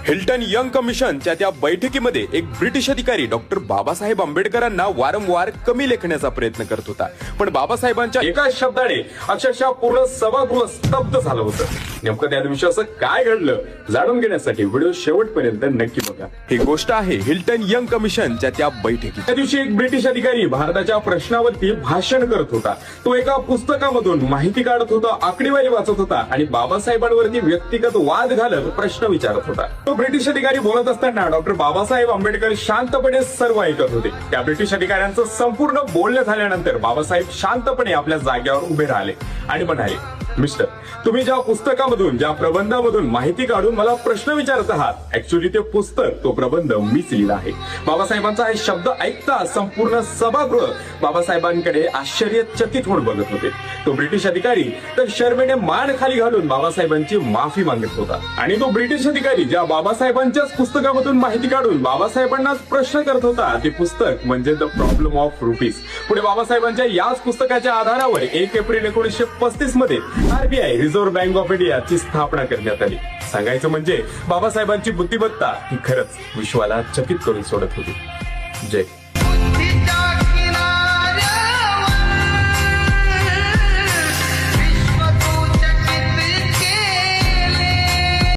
Hilton young कमिशनच्या त्या बैठकीमध्ये एक ब्रिटिश अधिकारी डॉक्टर बाबासाहेब आंबेडकरांना वारंवार कमी लेखण्याचा प्रयत्न करत होता, पण बाबासाहेबांच्या एका शब्दाने अक्षरशः पूर्ण सभागृह स्तब्ध झालं होतं. नेमकं त्या दिवशी असं काय घडलं जाणून घेण्यासाठी व्हिडिओ शेवटपर्यंत नक्की बघा. ही गोष्ट आहे हिल्टन यंग कमिशनच्या त्या बैठकीत. त्या दिवशी एक ब्रिटिश अधिकारी भारताच्या प्रश्नावरती भाषण करत होता. तो एका पुस्तकामधून माहिती काढत होता, आकडेवारी वाचत होता आणि बाबासाहेबांवरती व्यक्तिगत वाद घालत प्रश्न विचारत होता. तो ब्रिटिश अधिकारी बोलत असताना डॉक्टर बाबासाहेब आंबेडकर शांतपणे सर्व ऐकत होते. त्या ब्रिटिश अधिकाऱ्यांचं संपूर्ण बोलणं झाल्यानंतर बाबासाहेब शांतपणे आपल्या जागेवर उभे राहिले आणि म्हणाले, मिस्टर, तुम्ही ज्या पुस्तकामधून ज्या प्रबंधामधून माहिती काढून मला प्रश्न विचारत आहात, ऍक्च्युली ते पुस्तक तो प्रबंध मीच लिहिला आहे. बाबासाहेबांचा हे शब्द ऐकता संपूर्ण सभागृह बाबासाहेबांकडे आश्चर्यचकित होऊन बघत होते. तो ब्रिटिश अधिकारी तर शर्मेने मान खाली घालून बाबासाहेबांची माफी मागत होता आणि तो ब्रिटिश अधिकारी ज्या बाबासाहेबांच्याच पुस्तकामधून माहिती काढून बाबासाहेबांनाच प्रश्न करत होता, ते पुस्तक म्हणजे द प्रॉब्लेम ऑफ रुपीज. पुढे बाबासाहेबांच्या याच पुस्तकाच्या आधारावर 1 एप्रिल 1935 मध्ये आरबीआय रिझर्व्ह बँक ऑफ इंडियाची स्थापना करण्यात आली. सांगायचं म्हणजे बाबासाहेबांची बुद्धिमत्ता ही खरंच विश्वाला चकित करून सोडत होती. जय